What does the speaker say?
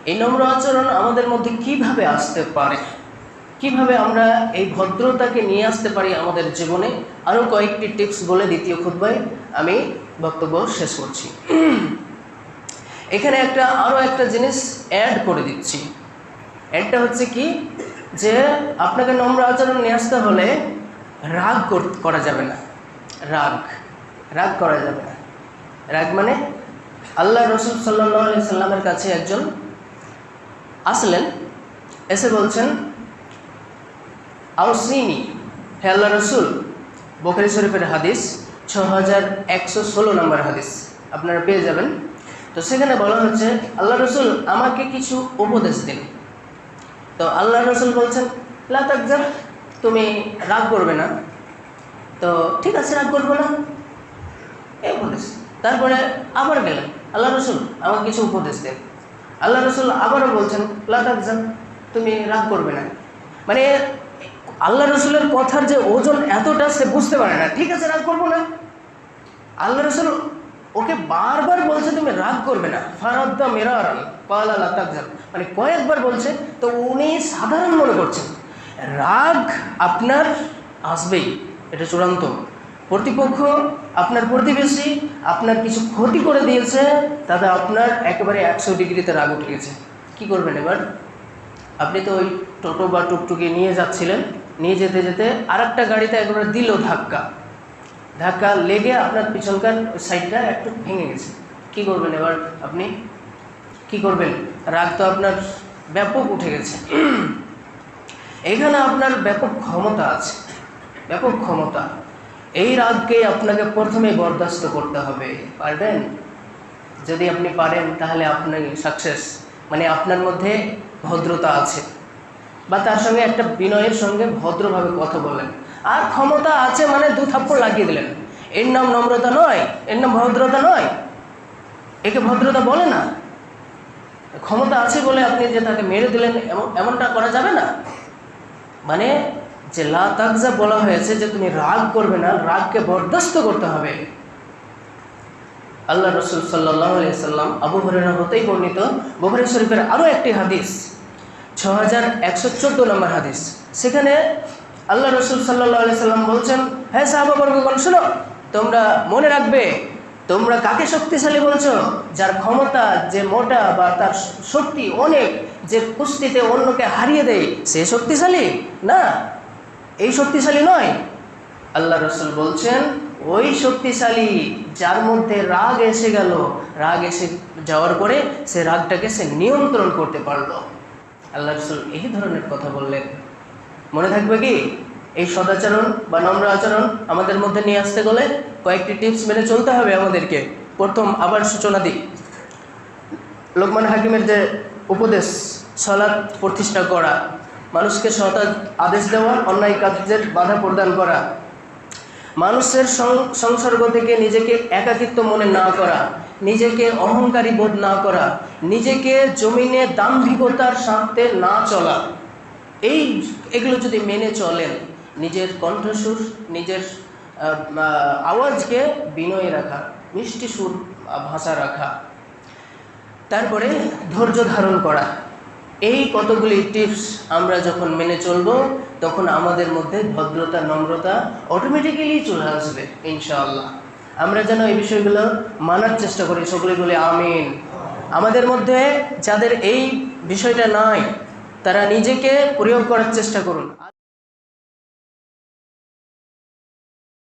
এই নম্র আচরণ আমাদের মধ্যে কিভাবে আসতে পারে, কিভাবে আমরা এই ভদ্রতাকে নিয়ে আসতে পারি আমাদের জীবনে, আরও কয়েকটি টিপস বলে দ্বিতীয় খুতবায় আমি বক্তব্য শেষ করছি। এখানে আরও একটা জিনিস অ্যাড করে দিচ্ছি। অ্যাডটা হচ্ছে কি, যে আপনাকে নম্র আচরণ নিয়ে আসতে হলে রাগ করা যাবে না। রাগ করা যাবে না। রাগ মানে, আল্লাহ রসুল সাল্লাল্লাহু আলাইহি সাল্লামের কাছে একজন আসলেন, এসে বলছেন, আউসিনি, হে আল্লাহ রসুল। বুখারী শরীফের হাদিস, 6116 নম্বর হাদিস আপনারা পেয়ে যাবেন। তো সেখানে বলা হচ্ছে, আল্লাহ রসুল আমাকে কিছু উপদেশ দিন। তো আল্লাহ রসুল বলছেন, লা তাকজাব, তুমি রাগ করবে না। তো ঠিক আছে, রাগ করবো না, এই উপদেশ। তারপরে আবার গেলেন, আল্লাহ রসুল আমাকে কিছু উপদেশ দেন। আল্লাহ রসুল আবারও বলছেন, লা তাকজাব, তুমি রাগ করবে না। মানে আল্লাহ রসুলের কথার যে ওজন এতটা, সে বুঝতে পারে না। ঠিক আছে, রাগ করবো না। আল্লাহ রসুল ওকে বারবার বলছে তুমি রাগ করবে না। ফারাদ্দা মিরারান ক্বালা লা তাকজাব, মানে কয়েকবার বলছে। তো উনি সাধারণ মনে করছেন, রাগ আপনার আসবেই, এটা চূড়ান্ত। প্রতিপক্ষ, আপনার প্রতিবেশী আপনার কিছু ক্ষতি করে দিয়েছে, তাতে আপনার একেবারে 100 ডিগ্রিতে রাগ উঠে গেছে। কী করবেন এবার? আপনি তো ওই টোটো বা টুকটুকি নিয়ে যাচ্ছিলেন, নিয়ে যেতে যেতে আরেকটা গাড়িতে একবারে দিল ধাক্কা লেগে আপনার পিছনকার সাইডটা একটু ভেঙে গেছে। কি করবেন এবার? আপনি কি করবেন? রাগ তো আপনার ব্যাপক উঠে গেছে। এখানে আপনার ব্যাপক ক্ষমতা আছে, ব্যাপক ক্ষমতা। এই রাগকে আপনাকে প্রথমে বরদাস্ত করতে হবে। পারবেন? যদি আপনি পারেন তাহলে আপনি সাকসেস, মানে আপনার মধ্যে ভদ্রতা আছে, বা তার সঙ্গে একটা বিনয়ের সঙ্গে ভদ্রভাবে কথা বললেন। আর ক্ষমতা আছে মানে 2 থাপ্পড় লাগিয়ে দিলেন। এর নাম নম্রতা নয়, এর নাম ভদ্রতা নয়। একে ভদ্রতা বলে না। ক্ষমতা আছে বলে আপনি যে তাকে মেরে দিলেন, এমনটা করা যাবে না। মানে যে লা তাকজাব বলা হয়েছে, যে তুমি রাগ করবে না, রাগকে বরদাস্ত করতে হবে। আল্লাহ রসুল সাল্লাল্লাহু আলাইহি সাল্লাম, আবু হুরায়রা হতেই বর্ণিত, বুখারী শরীফের আরও একটি হাদিস, 6114 নম্বর হাদিস। সেখানে আল্লাহ রসুল সাল্লাল্লাহু আলাইহি সাল্লাম বলছেন, হ্যাঁ সাহাবাবর্গগণ শোনো, তোমরা মনে রাখবে, তোমরা কাকে শক্তিশালী বলছো? যার ক্ষমতা, যে মোটা বা তার শক্তি অনেক, যে কুস্তিতে অন্যকে হারিয়ে দেয়, সে শক্তিশালী না, এই শক্তিশালী নয়। আল্লাহ রসুল বলছেন, ওই শক্তিশালী যার মধ্যে রাগ এসে গেল, রাগ এসে যাওয়ার পরে সে রাগটাকে সে নিয়ন্ত্রণ করতে পারলো। আল্লাহ রসুল এই ধরনের কথা বললেন। মনে থাকবে কি? এই সদাচরণ বা নম্র আচরণ আমাদের মধ্যে নিয়ে আসতে গেলে কয়েকটি টিপস মেনে চলতে হবে আমাদেরকে। প্রথম, আবার সূচনা দিই, লোকমান হাকিমের যে উপদেশ, সালাত প্রতিষ্ঠা করা, মানুষকে সৎ আদেশ দেওয়া, অন্যায় কাজের বাধা প্রদান করা, মানুষের সংসর্গ থেকে নিজেকে একাকিত্ব মনে না করা, নিজেকে অহংকারী বোধ না করা, নিজেকে জমিনে দাম্ভিকতার সাথে না চলা, এগুলো যদি মেনে চলেন, নিজের কণ্ঠস্বর, নিজের আওয়াজকে বিনয় রাখা, মিষ্টি সুর ভাষা রাখা, তারপরে ধৈর্য ধারণ করা, এই কতগুলি টিপস আমরা যখন মেনে চলব, তখন আমাদের মধ্যে ভদ্রতা, নম্রতা অটোমেটিক্যালি চলে আসবে ইনশাআল্লাহ। আমরা যেন এই বিষয়গুলো মানার চেষ্টা করি, সকলে বলে আমিন। আমাদের মধ্যে যাদের এই বিষয়টা নাই, তারা নিজেকে প্রয়োগ করার চেষ্টা করুন।